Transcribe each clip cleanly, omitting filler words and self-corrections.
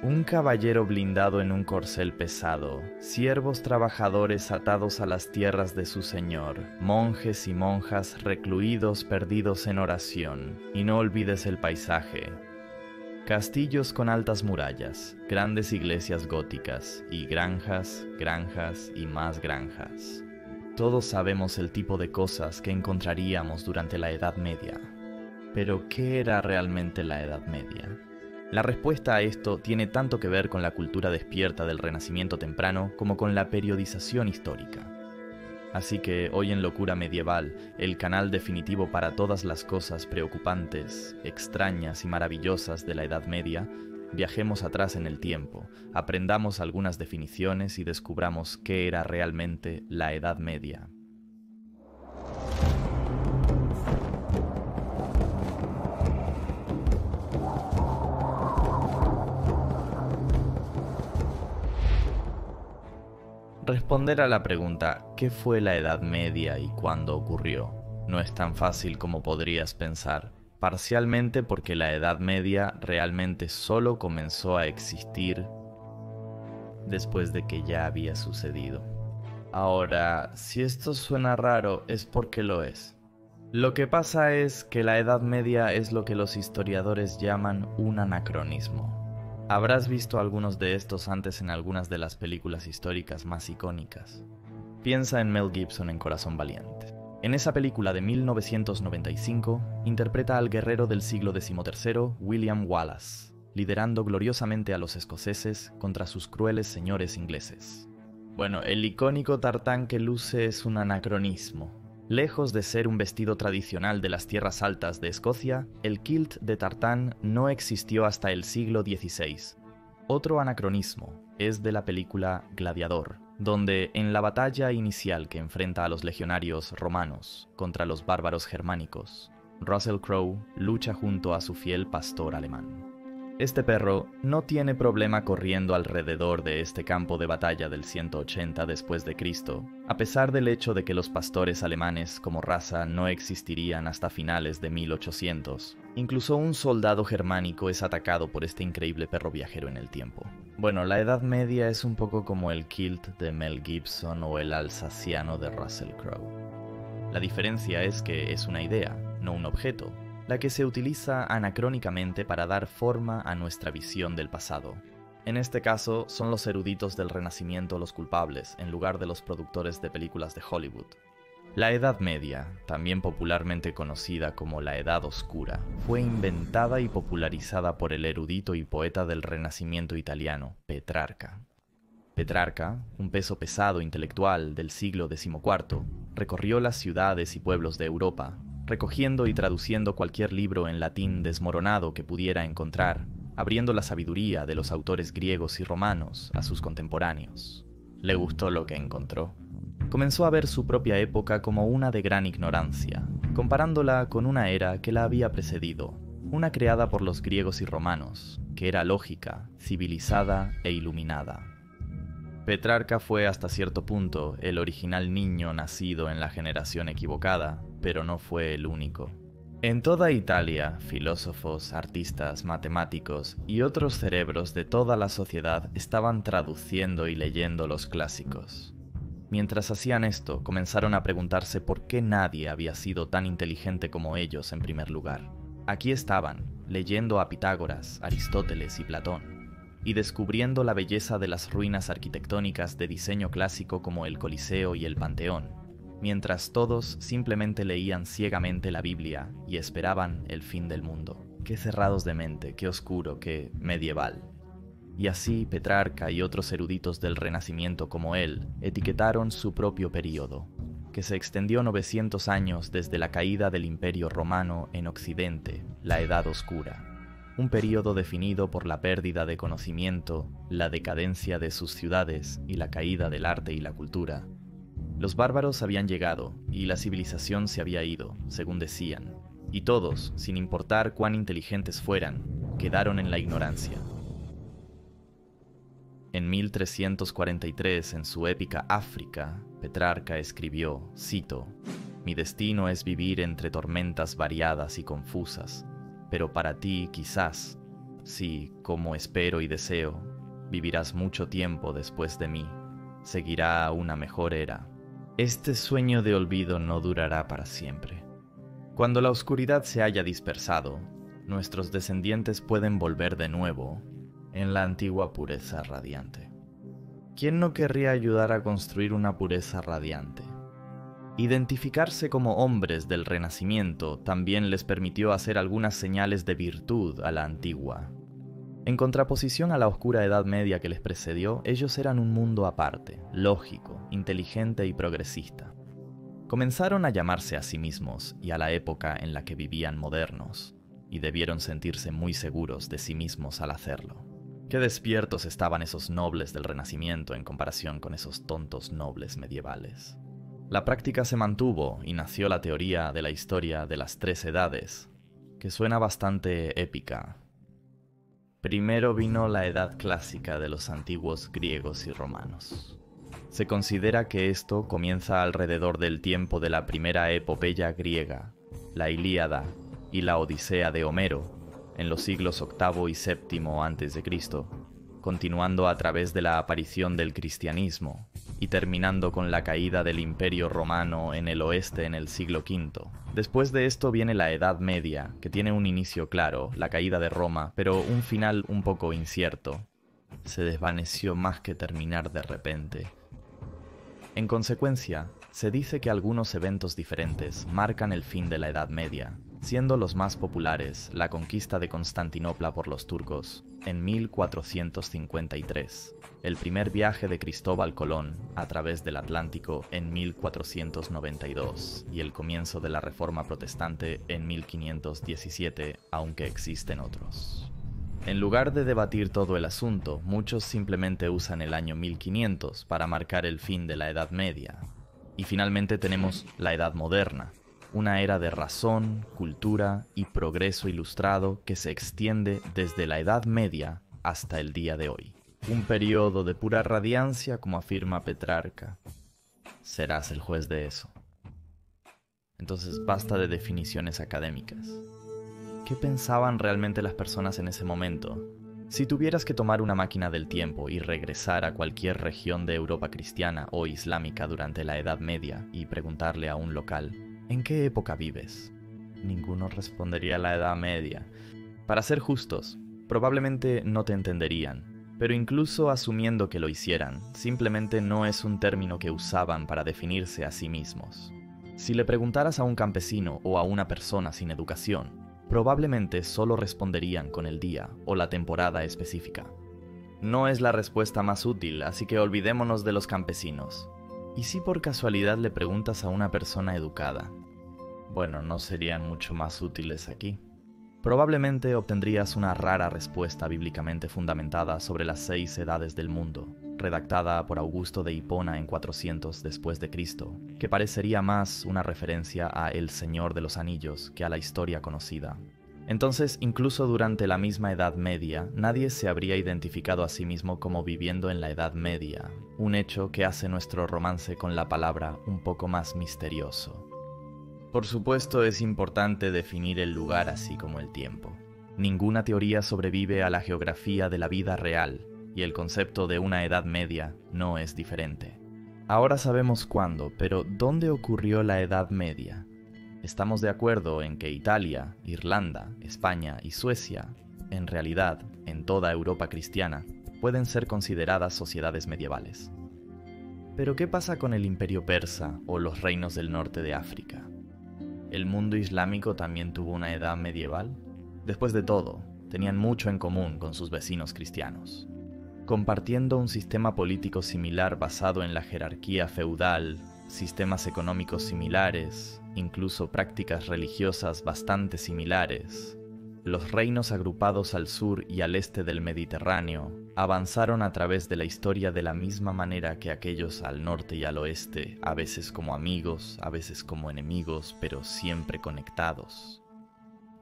Un caballero blindado en un corcel pesado, siervos trabajadores atados a las tierras de su señor, monjes y monjas recluidos perdidos en oración, y no olvides el paisaje. Castillos con altas murallas, grandes iglesias góticas, y granjas, granjas y más granjas. Todos sabemos el tipo de cosas que encontraríamos durante la Edad Media. Pero, ¿qué era realmente la Edad Media? La respuesta a esto tiene tanto que ver con la cultura despierta del Renacimiento temprano como con la periodización histórica. Así que hoy en Locura Medieval, el canal definitivo para todas las cosas preocupantes, extrañas y maravillosas de la Edad Media, viajemos atrás en el tiempo, aprendamos algunas definiciones y descubramos qué era realmente la Edad Media. Responder a la pregunta ¿qué fue la Edad Media y cuándo ocurrió? No es tan fácil como podrías pensar, parcialmente porque la Edad Media realmente solo comenzó a existir después de que ya había sucedido. Ahora, si esto suena raro, es porque lo es. Lo que pasa es que la Edad Media es lo que los historiadores llaman un anacronismo. Habrás visto algunos de estos antes en algunas de las películas históricas más icónicas. Piensa en Mel Gibson en Corazón Valiente. En esa película de 1995, interpreta al guerrero del siglo XIII, William Wallace, liderando gloriosamente a los escoceses contra sus crueles señores ingleses. Bueno, el icónico tartán que luce es un anacronismo. Lejos de ser un vestido tradicional de las tierras altas de Escocia, el kilt de tartán no existió hasta el siglo XVI. Otro anacronismo es de la película Gladiador, donde en la batalla inicial que enfrenta a los legionarios romanos contra los bárbaros germánicos, Russell Crowe lucha junto a su fiel pastor alemán. Este perro no tiene problema corriendo alrededor de este campo de batalla del 180 después de Cristo, a pesar del hecho de que los pastores alemanes como raza no existirían hasta finales de 1800. Incluso un soldado germánico es atacado por este increíble perro viajero en el tiempo. Bueno, la Edad Media es un poco como el kilt de Mel Gibson o el alsaciano de Russell Crowe. La diferencia es que es una idea, no un objeto, la que se utiliza anacrónicamente para dar forma a nuestra visión del pasado. En este caso, son los eruditos del Renacimiento los culpables, en lugar de los productores de películas de Hollywood. La Edad Media, también popularmente conocida como la Edad Oscura, fue inventada y popularizada por el erudito y poeta del Renacimiento italiano, Petrarca. Petrarca, un peso pesado intelectual del siglo XIV, recorrió las ciudades y pueblos de Europa, recogiendo y traduciendo cualquier libro en latín desmoronado que pudiera encontrar, abriendo la sabiduría de los autores griegos y romanos a sus contemporáneos. Le gustó lo que encontró. Comenzó a ver su propia época como una de gran ignorancia, comparándola con una era que la había precedido, una creada por los griegos y romanos, que era lógica, civilizada e iluminada. Petrarca fue hasta cierto punto el original niño nacido en la generación equivocada, pero no fue el único. En toda Italia, filósofos, artistas, matemáticos y otros cerebros de toda la sociedad estaban traduciendo y leyendo los clásicos. Mientras hacían esto, comenzaron a preguntarse por qué nadie había sido tan inteligente como ellos en primer lugar. Aquí estaban, leyendo a Pitágoras, Aristóteles y Platón, y descubriendo la belleza de las ruinas arquitectónicas de diseño clásico como el Coliseo y el Panteón, mientras todos simplemente leían ciegamente la Biblia y esperaban el fin del mundo. Qué cerrados de mente, qué oscuro, qué medieval. Y así Petrarca y otros eruditos del Renacimiento como él etiquetaron su propio período, que se extendió 900 años desde la caída del Imperio Romano en Occidente, la Edad Oscura. Un período definido por la pérdida de conocimiento, la decadencia de sus ciudades y la caída del arte y la cultura. Los bárbaros habían llegado y la civilización se había ido, según decían, y todos, sin importar cuán inteligentes fueran, quedaron en la ignorancia. En 1343, en su épica África, Petrarca escribió, cito, «Mi destino es vivir entre tormentas variadas y confusas, pero para ti, quizás, si, como espero y deseo, vivirás mucho tiempo después de mí, seguirá una mejor era. Este sueño de olvido no durará para siempre. Cuando la oscuridad se haya dispersado, nuestros descendientes pueden volver de nuevo en la antigua pureza radiante. ¿Quién no querría ayudar a construir una pureza radiante? Identificarse como hombres del Renacimiento también les permitió hacer algunas señales de virtud a la antigua. En contraposición a la oscura Edad Media que les precedió, ellos eran un mundo aparte, lógico, inteligente y progresista. Comenzaron a llamarse a sí mismos y a la época en la que vivían modernos, y debieron sentirse muy seguros de sí mismos al hacerlo. Qué despiertos estaban esos nobles del Renacimiento en comparación con esos tontos nobles medievales. La práctica se mantuvo y nació la teoría de la historia de las 3 edades, que suena bastante épica. Primero vino la edad clásica de los antiguos griegos y romanos. Se considera que esto comienza alrededor del tiempo de la primera epopeya griega, la Ilíada y la Odisea de Homero, en los siglos VIII y VII a.C., continuando a través de la aparición del cristianismo y terminando con la caída del Imperio Romano en el oeste en el siglo V. Después de esto viene la Edad Media, que tiene un inicio claro, la caída de Roma, pero un final un poco incierto. Se desvaneció más que terminar de repente. En consecuencia, se dice que algunos eventos diferentes marcan el fin de la Edad Media, siendo los más populares la conquista de Constantinopla por los turcos en 1453, el primer viaje de Cristóbal Colón a través del Atlántico en 1492 y el comienzo de la Reforma Protestante en 1517, aunque existen otros. En lugar de debatir todo el asunto, muchos simplemente usan el año 1500 para marcar el fin de la Edad Media. Y finalmente tenemos la Edad Moderna, una era de razón, cultura y progreso ilustrado que se extiende desde la Edad Media hasta el día de hoy. Un periodo de pura radiancia, como afirma Petrarca. Serás el juez de eso. Entonces basta de definiciones académicas. ¿Qué pensaban realmente las personas en ese momento? Si tuvieras que tomar una máquina del tiempo y regresar a cualquier región de Europa cristiana o islámica durante la Edad Media y preguntarle a un local, ¿en qué época vives? Ninguno respondería la Edad Media. Para ser justos, probablemente no te entenderían, pero incluso asumiendo que lo hicieran, simplemente no es un término que usaban para definirse a sí mismos. Si le preguntaras a un campesino o a una persona sin educación, probablemente solo responderían con el día o la temporada específica. No es la respuesta más útil, así que olvidémonos de los campesinos. ¿Y si por casualidad le preguntas a una persona educada? Bueno, no serían mucho más útiles aquí. Probablemente obtendrías una rara respuesta bíblicamente fundamentada sobre las 6 edades del mundo, redactada por Augusto de Hipona en 400 después de Cristo, que parecería más una referencia a El Señor de los Anillos que a la historia conocida. Entonces, incluso durante la misma Edad Media, nadie se habría identificado a sí mismo como viviendo en la Edad Media, un hecho que hace nuestro romance con la palabra un poco más misterioso. Por supuesto, es importante definir el lugar así como el tiempo. Ninguna teoría sobrevive a la geografía de la vida real, y el concepto de una Edad Media no es diferente. Ahora sabemos cuándo, pero ¿dónde ocurrió la Edad Media? Estamos de acuerdo en que Italia, Irlanda, España y Suecia, en realidad, en toda Europa cristiana, pueden ser consideradas sociedades medievales. Pero ¿qué pasa con el Imperio Persa o los reinos del norte de África? ¿El mundo islámico también tuvo una edad medieval? Después de todo, tenían mucho en común con sus vecinos cristianos. Compartiendo un sistema político similar basado en la jerarquía feudal, sistemas económicos similares, incluso prácticas religiosas bastante similares, los reinos agrupados al sur y al este del Mediterráneo avanzaron a través de la historia de la misma manera que aquellos al norte y al oeste, a veces como amigos, a veces como enemigos, pero siempre conectados.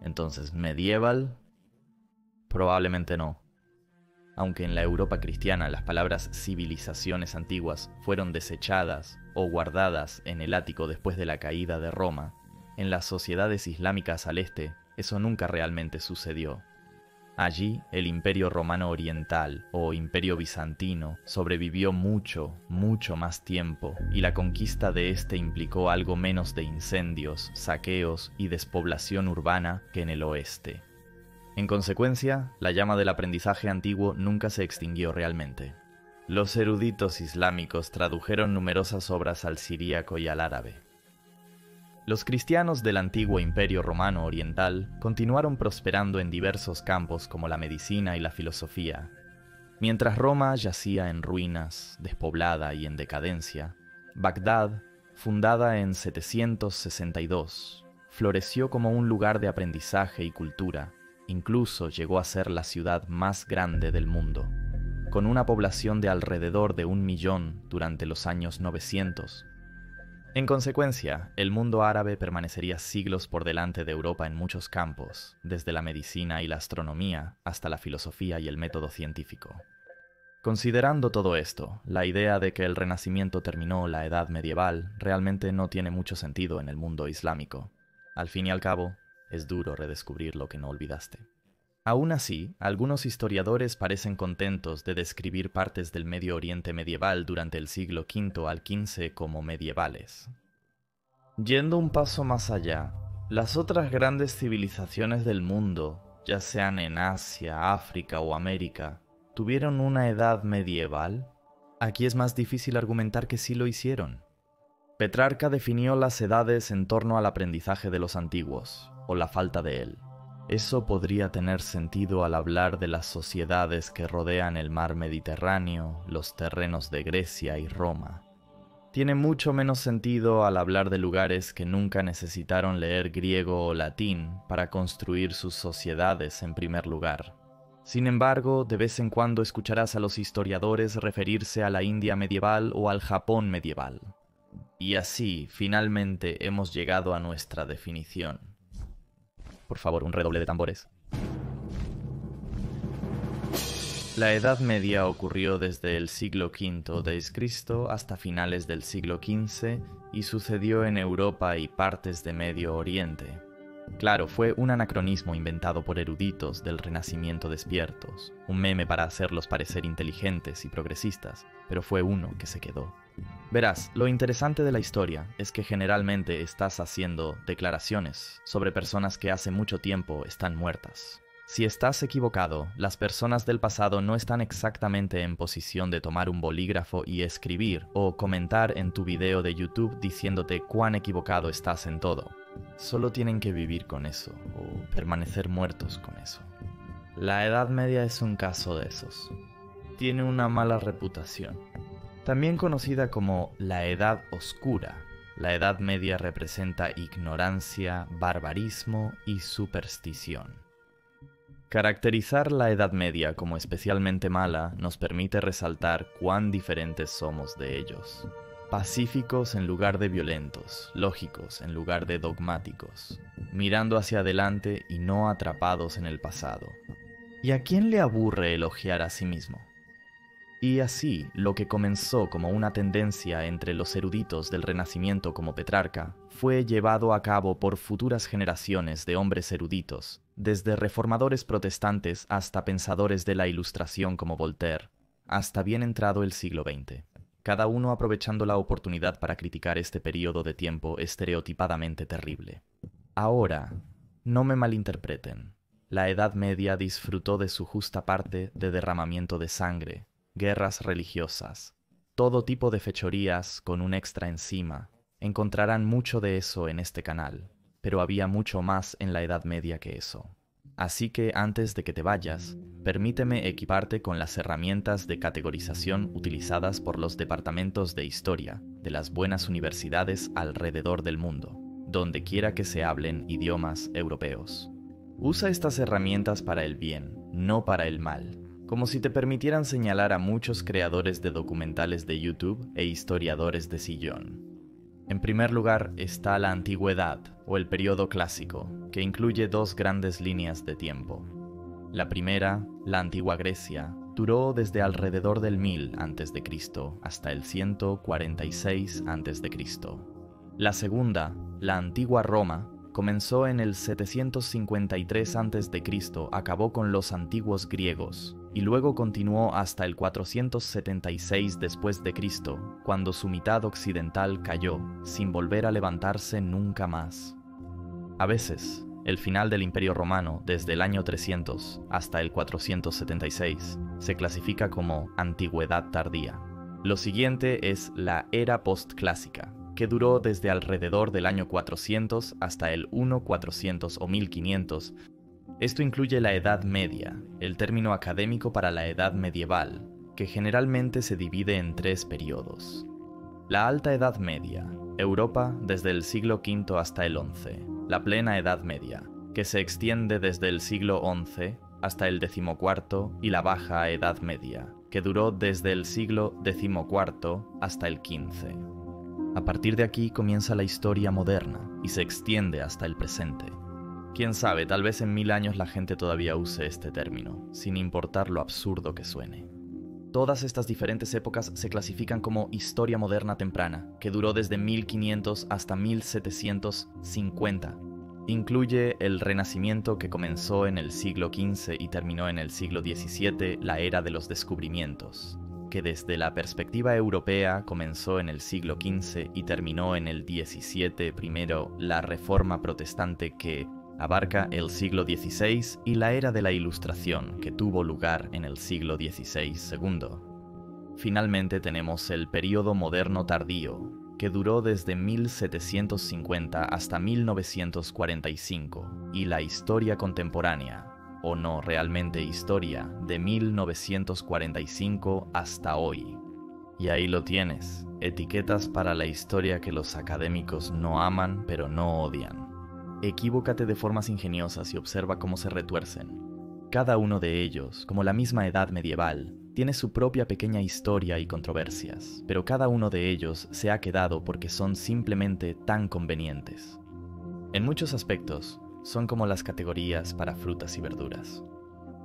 Entonces, ¿medieval? Probablemente no. Aunque en la Europa cristiana las palabras civilizaciones antiguas fueron desechadas o guardadas en el ático después de la caída de Roma, en las sociedades islámicas al este eso nunca realmente sucedió. Allí, el Imperio Romano Oriental, o Imperio Bizantino, sobrevivió mucho más tiempo, y la conquista de este implicó algo menos de incendios, saqueos y despoblación urbana que en el oeste. En consecuencia, la llama del aprendizaje antiguo nunca se extinguió realmente. Los eruditos islámicos tradujeron numerosas obras al siríaco y al árabe. Los cristianos del antiguo Imperio Romano Oriental continuaron prosperando en diversos campos como la medicina y la filosofía. Mientras Roma yacía en ruinas, despoblada y en decadencia, Bagdad, fundada en 762, floreció como un lugar de aprendizaje y cultura. Incluso llegó a ser la ciudad más grande del mundo, con una población de alrededor de 1 millón durante los años 900. En consecuencia, el mundo árabe permanecería siglos por delante de Europa en muchos campos, desde la medicina y la astronomía hasta la filosofía y el método científico. Considerando todo esto, la idea de que el Renacimiento terminó la Edad Medieval realmente no tiene mucho sentido en el mundo islámico. Al fin y al cabo, es duro redescubrir lo que no olvidaste. Aún así, algunos historiadores parecen contentos de describir partes del Medio Oriente medieval durante el siglo V al XV como medievales. Yendo un paso más allá, las otras grandes civilizaciones del mundo, ya sean en Asia, África o América, ¿tuvieron una edad medieval? Aquí es más difícil argumentar que sí lo hicieron. Petrarca definió las edades en torno al aprendizaje de los antiguos, o la falta de él. Eso podría tener sentido al hablar de las sociedades que rodean el mar Mediterráneo, los terrenos de Grecia y Roma. Tiene mucho menos sentido al hablar de lugares que nunca necesitaron leer griego o latín para construir sus sociedades en primer lugar. Sin embargo, de vez en cuando escucharás a los historiadores referirse a la India medieval o al Japón medieval. Y así, finalmente, hemos llegado a nuestra definición. Por favor, un redoble de tambores. La Edad Media ocurrió desde el siglo V d.C. hasta finales del siglo XV y sucedió en Europa y partes de Medio Oriente. Claro, fue un anacronismo inventado por eruditos del Renacimiento despiertos, un meme para hacerlos parecer inteligentes y progresistas, pero fue uno que se quedó. Verás, lo interesante de la historia es que generalmente estás haciendo declaraciones sobre personas que hace mucho tiempo están muertas. Si estás equivocado, las personas del pasado no están exactamente en posición de tomar un bolígrafo y escribir o comentar en tu video de YouTube diciéndote cuán equivocado estás en todo. Solo tienen que vivir con eso o permanecer muertos con eso. La Edad Media es un caso de esos. Tiene una mala reputación. También conocida como la Edad Oscura, la Edad Media representa ignorancia, barbarismo y superstición. Caracterizar la Edad Media como especialmente mala nos permite resaltar cuán diferentes somos de ellos. Pacíficos en lugar de violentos, lógicos en lugar de dogmáticos, mirando hacia adelante y no atrapados en el pasado. ¿Y a quién le aburre elogiar a sí mismo? Y así, lo que comenzó como una tendencia entre los eruditos del Renacimiento como Petrarca, fue llevado a cabo por futuras generaciones de hombres eruditos, desde reformadores protestantes hasta pensadores de la Ilustración como Voltaire, hasta bien entrado el siglo XX, cada uno aprovechando la oportunidad para criticar este periodo de tiempo estereotipadamente terrible. Ahora, no me malinterpreten, la Edad Media disfrutó de su justa parte de derramamiento de sangre, guerras religiosas, todo tipo de fechorías con un extra encima. Encontrarán mucho de eso en este canal, pero había mucho más en la Edad Media que eso. Así que antes de que te vayas, permíteme equiparte con las herramientas de categorización utilizadas por los departamentos de historia de las buenas universidades alrededor del mundo, donde quiera que se hablen idiomas europeos. Usa estas herramientas para el bien, no para el mal, como si te permitieran señalar a muchos creadores de documentales de YouTube e historiadores de sillón. En primer lugar está la Antigüedad, o el periodo clásico, que incluye dos grandes líneas de tiempo. La primera, la Antigua Grecia, duró desde alrededor del 1000 a.C. hasta el 146 a.C. La segunda, la Antigua Roma, comenzó en el 753 a.C., acabó con los antiguos griegos, y luego continuó hasta el 476 después de Cristo, cuando su mitad occidental cayó, sin volver a levantarse nunca más. A veces, el final del Imperio Romano, desde el año 300 hasta el 476, se clasifica como Antigüedad tardía. Lo siguiente es la Era postclásica, que duró desde alrededor del año 400 hasta el 1400 o 1500. Esto incluye la Edad Media, el término académico para la Edad Medieval, que generalmente se divide en 3 periodos. La Alta Edad Media, Europa desde el siglo V hasta el XI. La Plena Edad Media, que se extiende desde el siglo XI hasta el XIV, y la Baja Edad Media, que duró desde el siglo XIV hasta el XV. A partir de aquí comienza la historia moderna y se extiende hasta el presente. Quién sabe, tal vez en 1000 años la gente todavía use este término, sin importar lo absurdo que suene. Todas estas diferentes épocas se clasifican como historia moderna temprana, que duró desde 1500 hasta 1750. Incluye el Renacimiento, que comenzó en el siglo XV y terminó en el siglo XVII, la era de los descubrimientos, que desde la perspectiva europea comenzó en el siglo XV y terminó en el XVII. Primero, la Reforma Protestante, que abarca el siglo XVI, y la era de la Ilustración, que tuvo lugar en el siglo XVI. Segundo, finalmente tenemos el período moderno tardío, que duró desde 1750 hasta 1945, y la historia contemporánea, o no realmente historia, de 1945 hasta hoy. Y ahí lo tienes, etiquetas para la historia que los académicos no aman pero no odian. Equívocate de formas ingeniosas y observa cómo se retuercen. Cada uno de ellos, como la misma edad medieval, tiene su propia pequeña historia y controversias, pero cada uno de ellos se ha quedado porque son simplemente tan convenientes. En muchos aspectos, son como las categorías para frutas y verduras.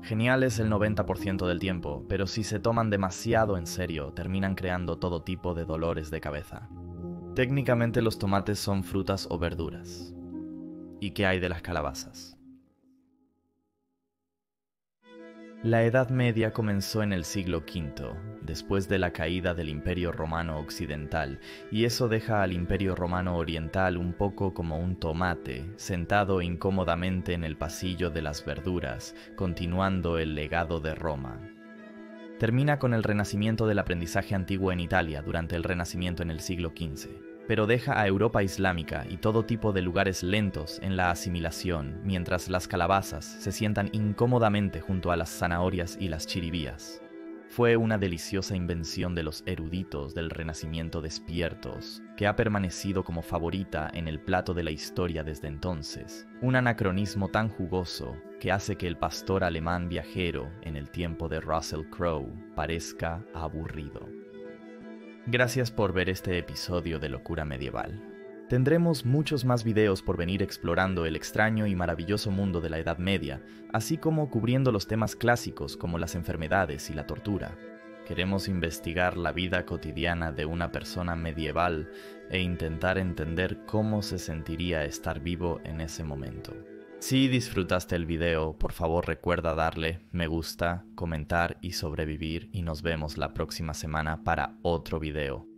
Geniales el 90% del tiempo, pero si se toman demasiado en serio, terminan creando todo tipo de dolores de cabeza. Técnicamente los tomates son frutas o verduras. ¿Y qué hay de las calabazas? La Edad Media comenzó en el siglo V, después de la caída del Imperio Romano Occidental, y eso deja al Imperio Romano Oriental un poco como un tomate, sentado incómodamente en el pasillo de las verduras, continuando el legado de Roma. Termina con el renacimiento del aprendizaje antiguo en Italia durante el Renacimiento en el siglo XV. Pero deja a Europa islámica y todo tipo de lugares lentos en la asimilación, mientras las calabazas se sientan incómodamente junto a las zanahorias y las chiribías. Fue una deliciosa invención de los eruditos del Renacimiento despiertos, que ha permanecido como favorita en el plato de la historia desde entonces. Un anacronismo tan jugoso que hace que el pastor alemán viajero en el tiempo de Russell Crowe parezca aburrido. Gracias por ver este episodio de Locura Medieval. Tendremos muchos más videos por venir explorando el extraño y maravilloso mundo de la Edad Media, así como cubriendo los temas clásicos como las enfermedades y la tortura. Queremos investigar la vida cotidiana de una persona medieval e intentar entender cómo se sentiría estar vivo en ese momento. Si disfrutaste el video, por favor recuerda darle me gusta, comentar y sobrevivir, y nos vemos la próxima semana para otro video.